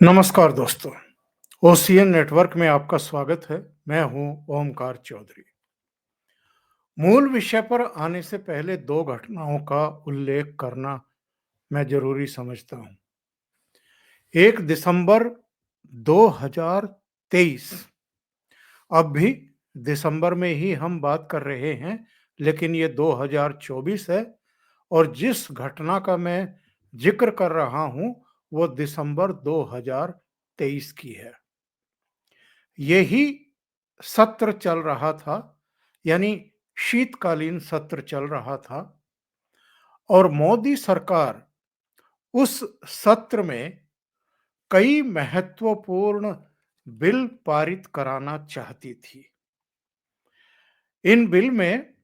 नमस्कार दोस्तों, ocean network में आपका स्वागत है। मैं हूं ओमकार चौधरी। मूल विषय पर आने से पहले दो घटनाओं का उल्लेख करना मैं जरूरी समझता हूं। 1 दिसंबर 2023, अब भी दिसंबर में ही हम बात कर रहे हैं, लेकिन ये 2024 है और जिस घटना का मैं जिक्र कर रहा हूं वो दिसंबर 2023 की है। यही सत्र चल रहा था, यानी शीतकालीन सत्र चल रहा था और मोदी सरकार उस सत्र में कई महत्वपूर्ण बिल पारित कराना चाहती थी। इन बिल में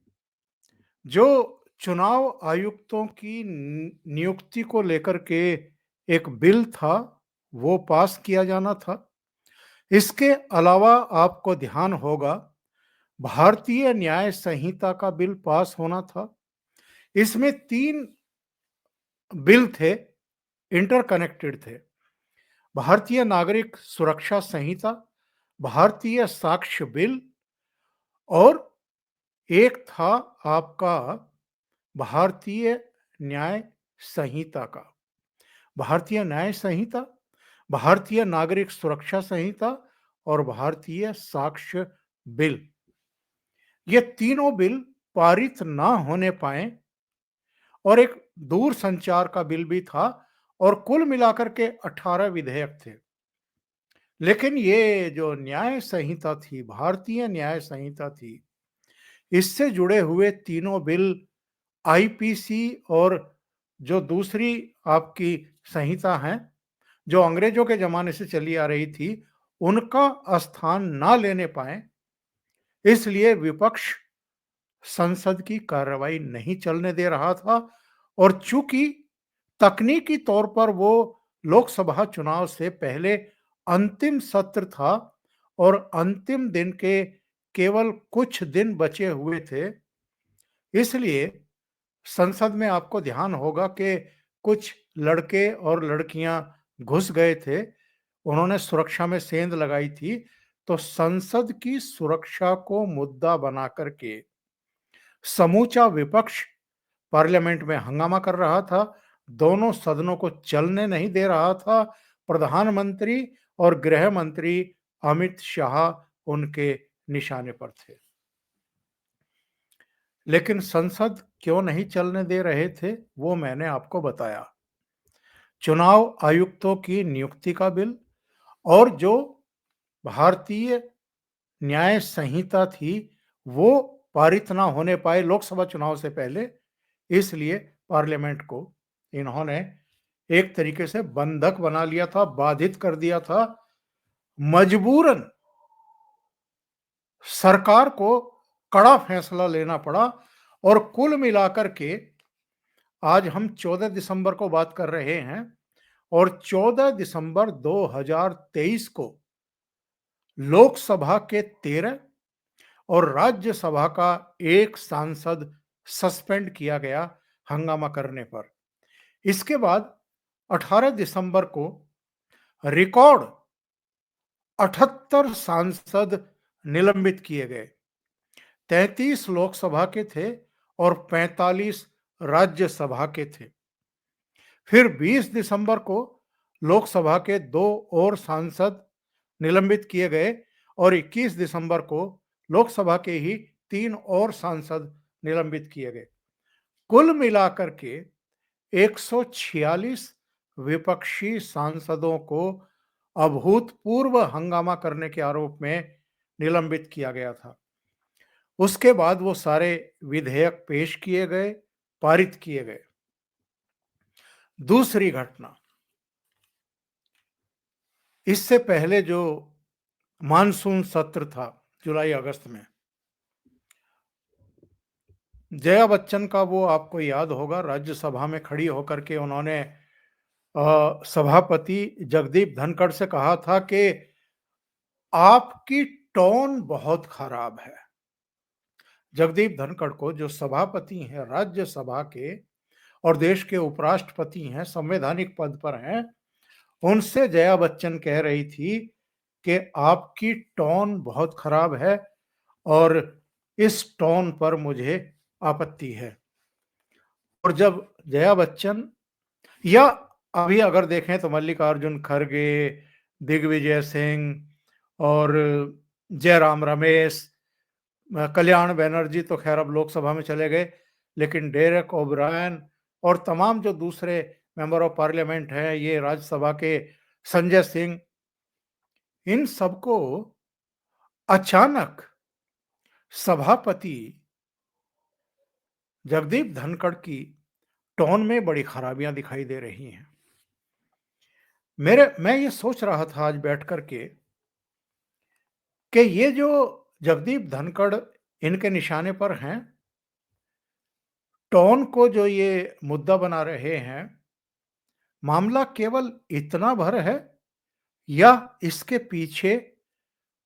जो चुनाव आयुक्तों की नियुक्ति को लेकर के एक बिल था, वो पास किया जाना था। इसके अलावा आपको ध्यान होगा, भारतीय न्याय संहिता का बिल पास होना था। इसमें 3 बिल थे, इंटरकनेक्टेड थे। भारतीय नागरिक सुरक्षा संहिता, भारतीय साक्ष्य बिल और एक था आपका भारतीय न्याय संहिता का। भारतीय न्याय संहिता, भारतीय नागरिक सुरक्षा संहिता और भारतीय साक्ष्य बिल। ये तीनों बिल पारित ना होने पाए और एक दूर संचार का बिल भी था और कुल मिलाकर के 18 विधेयक थे। लेकिन ये जो न्याय संहिता थी, भारतीय न्याय संहिता थी, इससे जुड़े हुए तीनों बिल आईपीसी और जो दूसरी आपकी संहिता है, जो अंग्रेजों के जमाने से चली आ रही थी, उनका स्थान ना लेने पाए, इसलिए विपक्ष संसद की कार्रवाई नहीं चलने दे रहा था। और चूंकि तकनीकी तौर पर वो लोकसभा चुनाव से पहले अंतिम सत्र था और अंतिम दिन के केवल कुछ दिन बचे हुए थे, इसलिए संसद में आपको ध्यान होगा कि कुछ लड़के और लड़कियां घुस गए थे, उन्होंने सुरक्षा में सेंध लगाई थी। तो संसद की सुरक्षा को मुद्दा बना करके समूचा विपक्ष पार्लियामेंट में हंगामा कर रहा था, दोनों सदनों को चलने नहीं दे रहा था। प्रधानमंत्री और गृह मंत्री अमित शाह उनके निशाने पर थे। लेकिन संसद क्यों नहीं चलने दे रहे थे, वो मैंने आपको बताया। चुनाव आयुक्तों की नियुक्ति का बिल और जो भारतीय न्याय संहिता थी, वो पारित ना होने पाए लोकसभा चुनाव से पहले, इसलिए पार्लियामेंट को इन्होंने एक तरीके से बंधक बना लिया था, बाधित कर दिया था। मजबूरन सरकार को कड़ा फैसला लेना पड़ा और कुल मिलाकर के आज हम 14 दिसंबर को बात कर रहे हैं और 14 दिसंबर 2023 को लोकसभा के 13 और राज्यसभा का एक सांसद सस्पेंड किया गया हंगामा करने पर। इसके बाद 18 दिसंबर को रिकॉर्ड 78 सांसद निलंबित किए गए। 33 लोकसभा के थे और 45 राज्यसभा के थे। फिर 20 दिसंबर को लोकसभा के 2 और सांसद निलंबित किए गए और 21 दिसंबर को लोकसभा के ही 3 और सांसद निलंबित किए गए। कुल मिलाकर के 146 विपक्षी सांसदों को अभूतपूर्व हंगामा करने के आरोप में निलंबित किया गया था। उसके बाद वो सारे विधेयक पेश किए गए, पारित किए गए। दूसरी घटना, इससे पहले जो मानसून सत्र था जुलाई अगस्त में, जया बच्चन का वो आपको याद होगा, राज्यसभा में खड़ी होकर के उन्होंने सभापति जगदीप धनखड़ से कहा था कि आपकी टोन बहुत खराब है। जगदीप धनखड़ को, जो सभापति हैं राज्यसभा के और देश के उपराष्ट्रपति हैं, संवैधानिक पद पर हैं, उनसे जया बच्चन कह रही थी कि आपकी टोन बहुत खराब है और इस टोन पर मुझे आपत्ति है। और जब जया बच्चन या अभी अगर देखें तो मल्लिकार्जुन खड़गे, दिग्विजय सिंह और जयराम रमेश, कल्याण बनर्जी तो खैर अब लोकसभा में चले गए, लेकिन डेरेक ओब्रायन और तमाम जो दूसरे मेंबर ऑफ पार्लियामेंट हैं, ये राज्यसभा के संजय सिंह, इन सबको अचानक सभापति जगदीप धनखड़ की टोन में बड़ी खराबियां दिखाई दे रही हैं। मैं ये सोच रहा था आज बैठ कर के कि ये जो जगदीप धनखड़ इनके निशाने पर हैं, टोन को जो ये मुद्दा बना रहे हैं, मामला केवल इतना भर है या इसके पीछे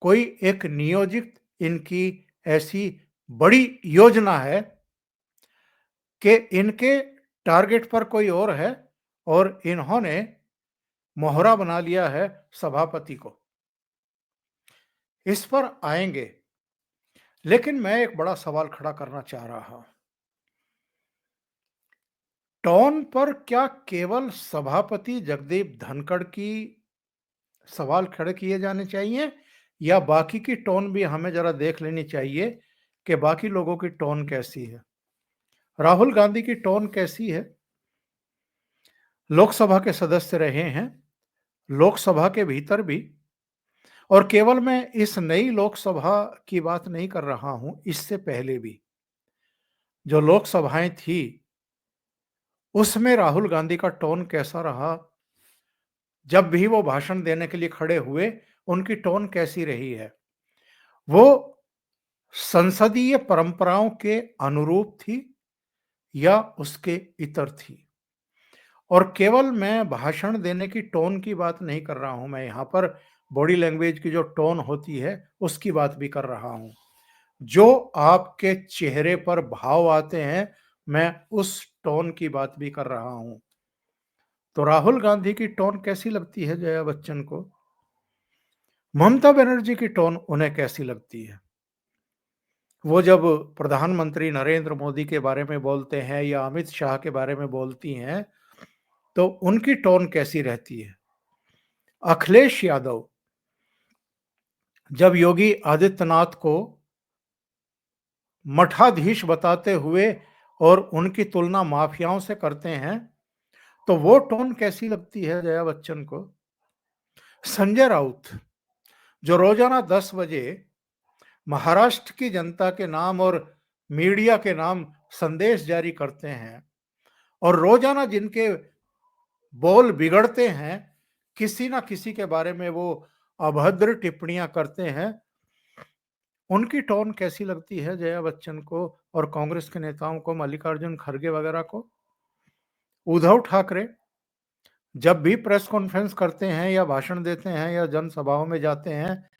कोई एक नियोजित इनकी ऐसी बड़ी योजना है कि इनके टारगेट पर कोई और है और इन्होंने मोहरा बना लिया है सभापति को। इस पर आएंगे, लेकिन मैं एक बड़ा सवाल खड़ा करना चाह रहा हूं। टोन पर क्या केवल सभापति जगदीप धनखड़ की सवाल खड़े किए जाने चाहिए या बाकी की टोन भी हमें जरा देख लेनी चाहिए कि बाकी लोगों की टोन कैसी है। राहुल गांधी की टोन कैसी है? लोकसभा के सदस्य रहे हैं, लोकसभा के भीतर भी, और केवल मैं इस नई लोकसभा की बात नहीं कर रहा हूं, इससे पहले भी जो लोकसभाएं थी उसमें राहुल गांधी का टोन कैसा रहा, जब भी वो भाषण देने के लिए खड़े हुए उनकी टोन कैसी रही है, वो संसदीय परंपराओं के अनुरूप थी या उसके इतर थी। और केवल मैं भाषण देने की टोन की बात नहीं कर रहा हूं, मैं यहां पर बॉडी लैंग्वेज की जो टोन होती है उसकी बात भी कर रहा हूं। जो आपके चेहरे पर भाव आते हैं, मैं उस टोन की बात भी कर रहा हूं। तो राहुल गांधी की टोन कैसी लगती है जया बच्चन को? ममता बनर्जी की टोन उन्हें कैसी लगती है? वो जब प्रधानमंत्री नरेंद्र मोदी के बारे में बोलते हैं या अमित शाह के बारे में बोलती हैं, तो उनकी टोन कैसी रहती है? अखिलेश यादव जब योगी आदित्यनाथ को मठाधीश बताते हुए और उनकी तुलना माफियाओं से करते हैं, तो वो टोन कैसी लगती है जया बच्चन को? संजय राउत जो रोजाना 10 बजे महाराष्ट्र की जनता के नाम और मीडिया के नाम संदेश जारी करते हैं और रोजाना जिनके बोल बिगड़ते हैं, किसी ना किसी के बारे में वो अभद्र टिप्पणियां करते हैं, उनकी टोन कैसी लगती है जया बच्चन को और कांग्रेस के नेताओं को, मल्लिकार्जुन खड़गे वगैरह को? उद्धव ठाकरे जब भी प्रेस कॉन्फ्रेंस करते हैं या भाषण देते हैं या जनसभाओं में जाते हैं,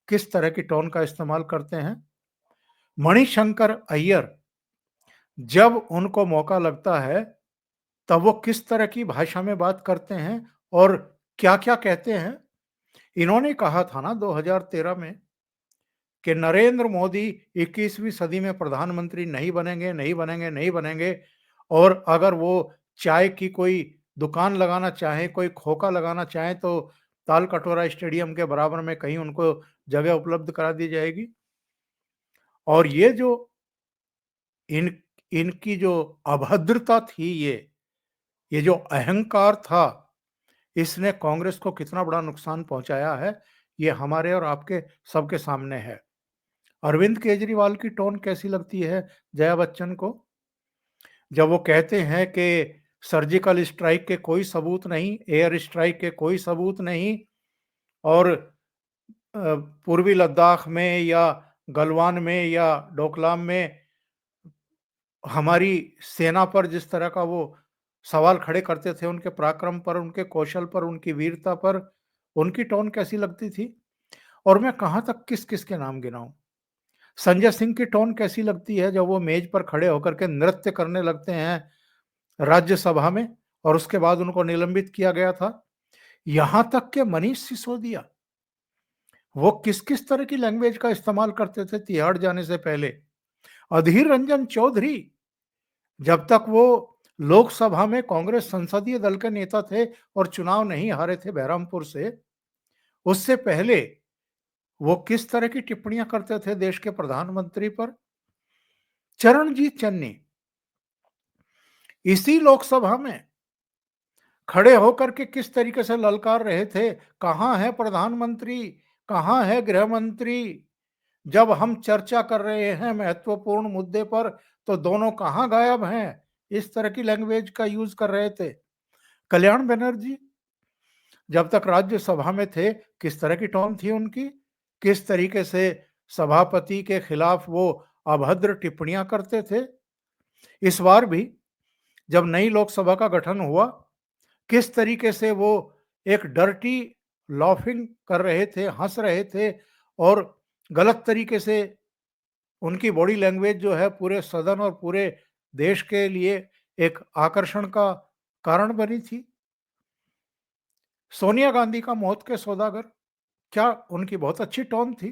किस तरह की टोन का इस्तेमाल करते हैं? मणिशंकर अय्यर जब उनको मौका लगता है तब वो किस तरह की भाषा में बात करते हैं और क्या-क्या कहते हैं? इन्होंने कहा था ना 2013 में कि नरेंद्र मोदी 21वीं सदी में प्रधानमंत्री नहीं बनेंगे, नहीं बनेंगे, नहीं बनेंगे, और अगर वो चाय की कोई दुकान लगाना चाहें, कोई खोखा लगाना चाहें तो तालकटोरा स्टेडियम के बराबर में कहीं उनको जगह उपलब्ध करा दी जाएगी। और ये जो इन इनकी जो अभद्रता थी, ये जो अहंकार था, इसने कांग्रेस को कितना बड़ा नुकसान पहुंचाया है, ये हमारे और आपके सबके सामने है। अरविंद केजरीवाल की टोन कैसी लगती है जया बच्चन को? जब वो कहते हैं कि सर्जिकल स्ट्राइक के कोई सबूत नहीं, एयर स्ट्राइक के कोई सबूत नहीं, और पूर्वी लद्दाख में या गलवान में या डोकलाम में हमारी सेना पर जिस तरह का वो सवाल खड़े करते थे, उनके पराक्रम पर, उनके कौशल पर, उनकी वीरता पर, उनकी टोन कैसी लगती थी? और मैं कहाँ तक किस-किस के नाम गिनाऊँ? संजय सिंह की टोन कैसी लगती है जब वो मेज पर खड़े होकर के नृत्य करने लगते हैं राज्यसभा में और उसके बाद उनको निलंबित किया गया था? यहां तक कि मनीष सिसोदिया, वो किस किस तरह की लैंग्वेज का इस्तेमाल करते थे तिहाड़ जाने से पहले। अधीर रंजन चौधरी, जब तक वो लोकसभा में कांग्रेस संसदीय दल के नेता थे और चुनाव नहीं हारे थे बहरामपुर से, उससे पहले वो किस तरह की टिप्पणियां करते थे देश के प्रधानमंत्री पर। चरणजीत चन्नी इसी लोकसभा में खड़े होकर के किस तरीके से ललकार रहे थे, कहां है प्रधानमंत्री, कहां है गृह मंत्री, जब हम चर्चा कर रहे हैं महत्वपूर्ण मुद्दे पर तो दोनों कहां गायब हैं। इस तरह की लैंग्वेज का यूज कर रहे थे। कल्याण बनर्जी जब तक राज्यसभा में थे, किस तरह की टोन थी उनकी, किस तरीके से सभापति के खिलाफ वो अभद्र टिप्पणियां करते थे। इस बार भी जब नई लोकसभा का गठन हुआ, किस तरीके से वो एक डर्टी लॉफिंग कर रहे थे, हंस रहे थे और गलत तरीके से उनकी बॉडी लैंग्वेज जो है पूरे सदन और पूरे देश के लिए एक आकर्षण का कारण बनी थी। सोनिया गांधी का मौत के सौदागर, क्या उनकी बहुत अच्छी टोन थी।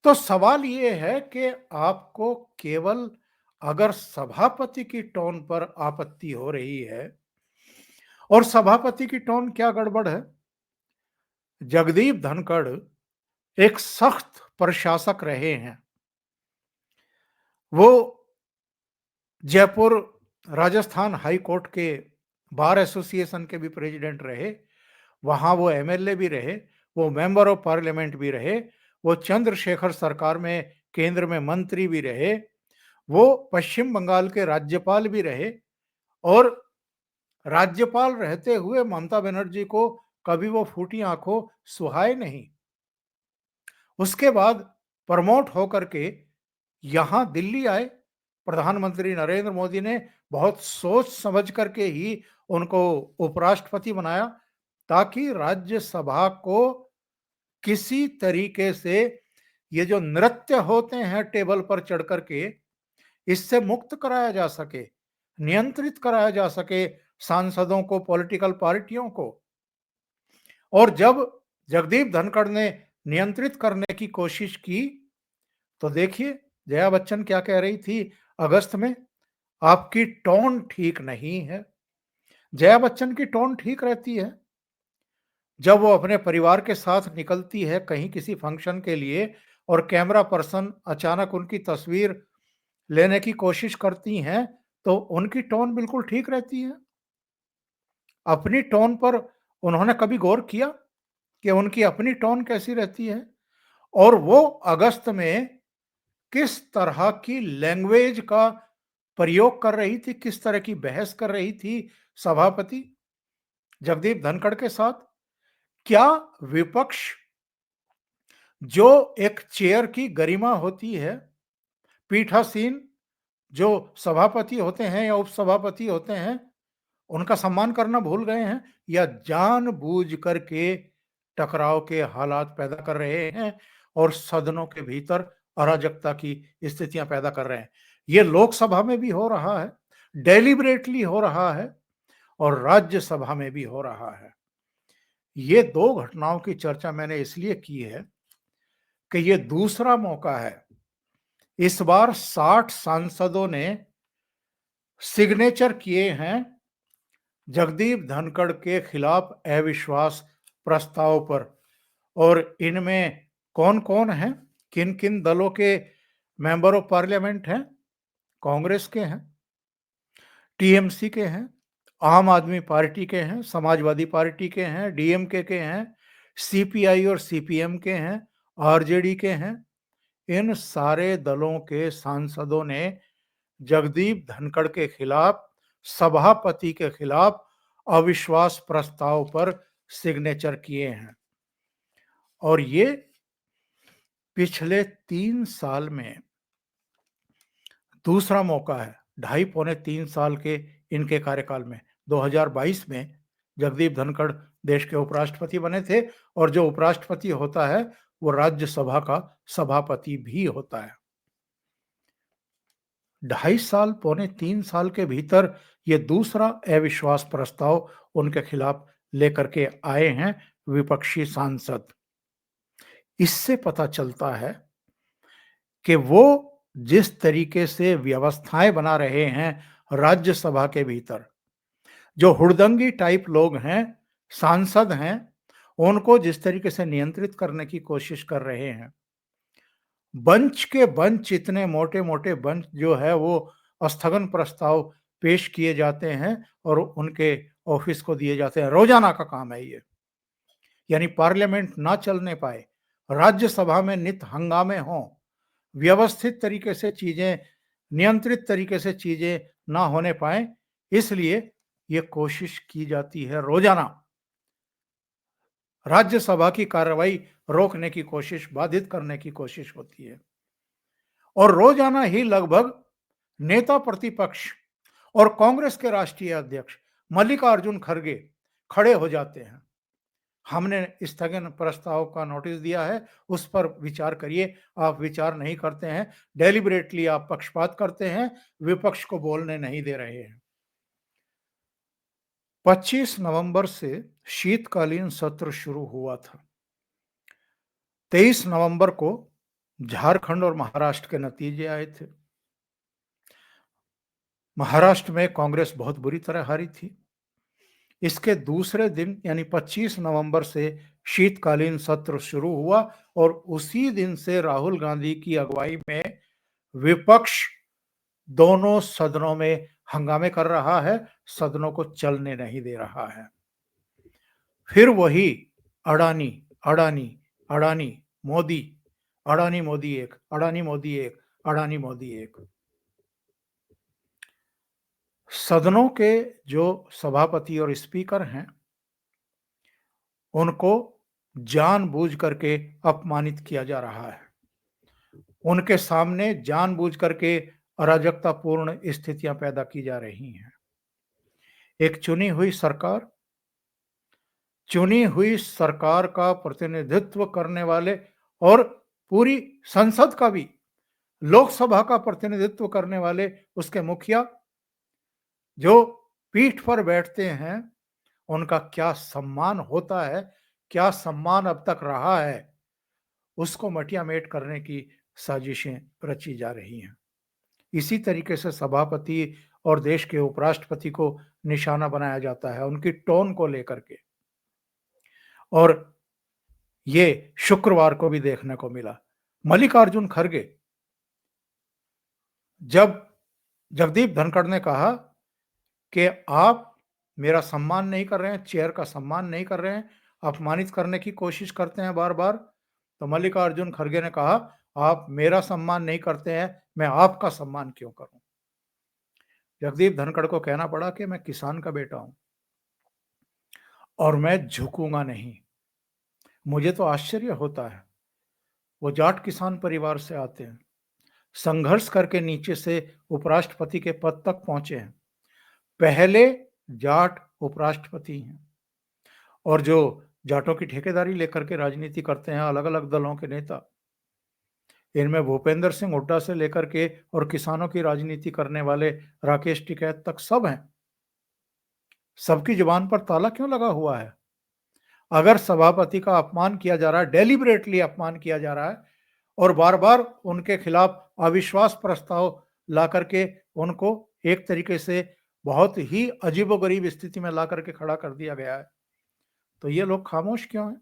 तो सवाल ये है कि आपको केवल अगर सभापति की टोन पर आपत्ति हो रही है, और सभापति की टोन क्या गड़बड़ है। जगदीप धनखड़ एक सख्त प्रशासक रहे हैं। वो जयपुर राजस्थान हाई कोर्ट के बार एसोसिएशन के भी प्रेसिडेंट रहे, वहां वो एमएलए भी रहे, वो मेंबर ऑफ पार्लियामेंट भी रहे, वो चंद्रशेखर सरकार में केंद्र में मंत्री भी रहे, वो पश्चिम बंगाल के राज्यपाल भी रहे और राज्यपाल रहते हुए ममता बनर्जी को कभी वो फूटी आंखों सुहाए नहीं। उसके बाद प्रमोट होकर के यहां दिल्ली आए। प्रधानमंत्री नरेंद्र मोदी ने बहुत सोच समझ करके ही उनको उपराष्ट्रपति बनाया, ताकि राज्यसभा को किसी तरीके से ये जो नृत्य होते हैं टेबल पर चढ़ करके, इससे मुक्त कराया जा सके, नियंत्रित कराया जा सके सांसदों को, पॉलिटिकल पार्टियों को। और जब जगदीप धनखड़ ने नियंत्रित करने की कोशिश की, तो देखिए जया बच्चन क्या कह रही थी अगस्त में, आपकी टोन ठीक नहीं है। जया बच्चन की टोन ठीक रहती है जब वो अपने परिवार के साथ निकलती है कहीं किसी फंक्शन के लिए और कैमरा पर्सन अचानक उनकी तस्वीर लेने की कोशिश करती हैं, तो उनकी टोन बिल्कुल ठीक रहती है। अपनी टोन पर उन्होंने कभी गौर किया कि उनकी अपनी टोन कैसी रहती है, और वो अगस्त में किस तरह की लैंग्वेज का प्रयोग कर रही थी, किस तरह की बहस कर रही थी सभापति जगदीप धनखड़ के साथ। क्या विपक्ष, जो एक चेयर की गरिमा होती है, पीठासीन जो सभापति होते हैं या उपसभापति होते हैं, उनका सम्मान करना भूल गए हैं, या जानबूझ करके टकराव के हालात पैदा कर रहे हैं और सदनों के भीतर अराजकता की स्थितियां पैदा कर रहे हैं। ये लोकसभा में भी हो रहा है, डेलिबरेटली हो रहा है, और राज्यसभा में भी हो रहा है। ये दो घटनाओं की चर्चा मैंने इसलिए की है कि ये दूसरा मौका है। इस बार 60 सांसदों ने सिग्नेचर किए हैं जगदीप धनखड़ के खिलाफ अविश्वास प्रस्ताव पर। और इनमें कौन कौन है, किन किन दलों के मेंबर ऑफ पार्लियामेंट हैं। कांग्रेस के हैं, टीएमसी के हैं, आम आदमी पार्टी के हैं, समाजवादी पार्टी के हैं, डीएमके के हैं, सीपीआई और सीपीएम के हैं, आरजेडी के हैं। इन सारे दलों के सांसदों ने जगदीप धनखड़ के खिलाफ, सभापति के खिलाफ अविश्वास प्रस्ताव पर सिग्नेचर किए हैं। और ये पिछले 3 साल में दूसरा मौका है, 2.5-3 साल के इनके कार्यकाल में। 2022 में जगदीप धनखड़ देश के उपराष्ट्रपति बने थे, और जो उपराष्ट्रपति होता है वो राज्यसभा का सभापति भी होता है। 2.5 साल, 2.25-3 साल के भीतर ये दूसरा अविश्वास प्रस्ताव उनके खिलाफ लेकर के आए हैं विपक्षी सांसद। इससे पता चलता है कि वो जिस तरीके से व्यवस्थाएं बना रहे हैं राज्यसभा के भीतर, जो हुड़दंगी टाइप लोग हैं, सांसद हैं, उनको जिस तरीके से नियंत्रित करने की कोशिश कर रहे हैं, बंच के बंच, इतने मोटे-मोटे बंच जो है वो स्थगन प्रस्ताव पेश किए जाते हैं और उनके ऑफिस को दिए जाते हैं। रोजाना का काम है ये। यानी पार्लियामेंट ना चलने पाए, राज्यसभा में नित हंगामे हों, व्यवस्थित तरीके से चीजें, नियंत्रित तरीके से चीजें ना होने पाए, इसलिए ये कोशिश की जाती है रोजाना। राज्यसभा की कार्रवाई रोकने की कोशिश, बाधित करने की कोशिश होती है। और रोजाना ही लगभग नेता प्रतिपक्ष और कांग्रेस के राष्ट्रीय अध्यक्ष मल्लिकार्जुन खड़गे खड़े हो जाते हैं। हमने स्थगन प्रस्ताव का नोटिस दिया है, उस पर विचार करिए। आप विचार नहीं करते हैं, डेलिबरेटली आप पक्षपात करते हैं, विपक्ष को बोलने नहीं दे रहे हैं। 25 नवंबर से शीतकालीन सत्र शुरू हुआ था। 23 नवंबर को झारखंड और महाराष्ट्र के नतीजे आए थे। महाराष्ट्र में कांग्रेस बहुत बुरी तरह हारी थी। इसके दूसरे दिन यानी 25 नवंबर से शीतकालीन सत्र शुरू हुआ और उसी दिन से राहुल गांधी की अगुवाई में विपक्ष दोनों सदनों में हंगामे कर रहा है, सदनों को चलने नहीं दे रहा है। फिर वही अडानी अडानी अडानी मोदी, अडानी मोदी एक, अडानी मोदी एक, अडानी मोदी एक। सदनों के जो सभापति और स्पीकर हैं, उनको जानबूझ करके अपमानित किया जा रहा है। उनके सामने जानबूझ करके अराजकतापूर्ण स्थितियां पैदा की जा रही हैं। एक चुनी हुई सरकार का प्रतिनिधित्व करने वाले और पूरी संसद का भी, लोकसभा का प्रतिनिधित्व करने वाले उसके मुखिया जो पीठ पर बैठते हैं, उनका क्या सम्मान होता है, क्या सम्मान अब तक रहा है, उसको मटियामेट करने की साजिशें रची जा रही हैं। इसी तरीके से सभापति और देश के उपराष्ट्रपति को निशाना बनाया जाता है उनकी टोन को लेकर के। और ये शुक्रवार को भी देखने को मिला। मल्लिकार्जुन खड़गे, जब जगदीप धनखड़ ने कहा कि आप मेरा सम्मान नहीं कर रहे हैं, चेयर का सम्मान नहीं कर रहे हैं, अपमानित करने की कोशिश करते हैं बार बार, तो मल्लिकार्जुन खड़गे ने कहा आप मेरा सम्मान नहीं करते हैं, मैं आपका सम्मान क्यों करूं। जगदीप धनखड़ को कहना पड़ा कि मैं किसान का बेटा हूं और मैं झुकूंगा नहीं। मुझे तो आश्चर्य होता है, वो जाट किसान परिवार से आते हैं, संघर्ष करके नीचे से उपराष्ट्रपति के पद तक पहुंचे हैं, पहले जाट उपराष्ट्रपति हैं। और जो जाटों की ठेकेदारी लेकर के राजनीति करते हैं अलग अलग दलों के नेता, इनमें भूपेंद्र सिंह हुड्डा से लेकर के और किसानों की राजनीति करने वाले राकेश टिकैत तक सब हैं। सबकी जुबान पर ताला क्यों लगा हुआ है? अगर सभापति का अपमान किया जा रहा है, डेलिबरेटली अपमान किया जा रहा है और बार बार उनके खिलाफ अविश्वास प्रस्ताव ला करके उनको एक तरीके से बहुत ही अजीबोगरीब स्थिति में ला करके खड़ा कर दिया गया है, तो ये लोग खामोश क्यों हैं?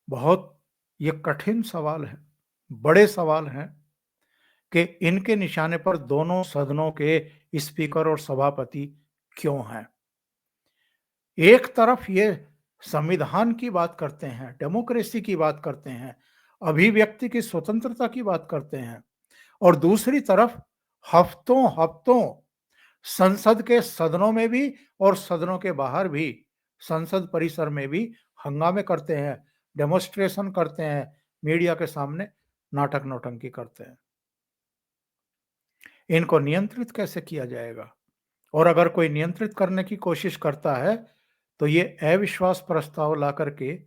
बहुत ये कठिन सवाल है, बड़े सवाल हैं कि इनके निशाने पर दोनों सदनों के स्पीकर और सभापति क्यों हैं। एक तरफ ये संविधान की बात करते हैं, डेमोक्रेसी की बात करते हैं, अभिव्यक्ति की स्वतंत्रता की बात करते हैं, और दूसरी तरफ हफ्तों हफ्तों संसद के सदनों में भी और सदनों के बाहर भी, संसद परिसर में भी हंगामे करते हैं, डेमोन्स्ट्रेशन करते हैं, मीडिया के सामने नाटक नौटंकी करते हैं। इनको नियंत्रित कैसे किया जाएगा? और अगर कोई नियंत्रित करने की कोशिश करता है तो ये अविश्वास प्रस्ताव ला करके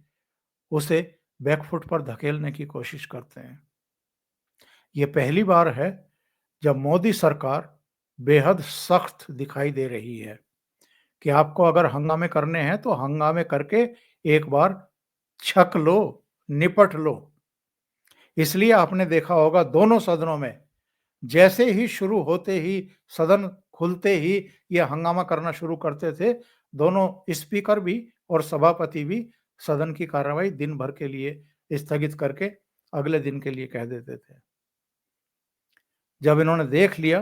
उसे बैकफुट पर धकेलने की कोशिश करते हैं। ये पहली बार है जब मोदी सरकार बेहद सख्त दिखाई दे रही है कि आपको अगर हंगामे करने हैं तो हंगामे करके एक बार छक लो, निपट लो। इसलिए आपने देखा होगा दोनों सदनों में जैसे ही शुरू होते ही, सदन खुलते ही ये हंगामा करना शुरू करते थे, दोनों स्पीकर भी और सभापति भी सदन की कार्रवाई दिन भर के लिए स्थगित करके अगले दिन के लिए कह देते थे। जब इन्होंने देख लिया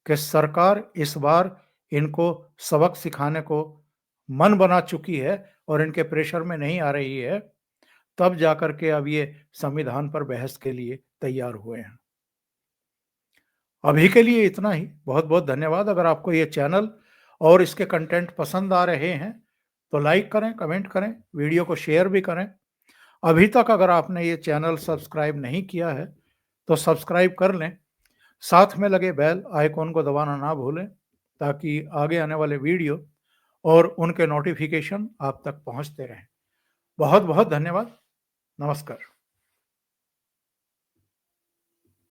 कि सरकार इस बार इनको सबक सिखाने को मन बना चुकी है और इनके प्रेशर में नहीं आ रही है, तब जाकर के अब ये संविधान पर बहस के लिए तैयार हुए हैं। अभी के लिए इतना ही। बहुत-बहुत धन्यवाद। अगर आपको ये चैनल और इसके कंटेंट पसंद आ रहे हैं, तो लाइक करें, कमेंट करें, वीडियो को शेयर भी करें। अभी तक अगर आपने ये चैनल सब्सक्राइब नहीं किया है, तो सब्सक्राइब कर लें। साथ में लगे बेल आइकॉन को दबाना ना भूलें, ताकि आगे आने वाले वीडियो और उनके नोटिफिकेशन आप तक पहुंचते रहें। बहुत-बहुत धन्यवाद। नमस्कार।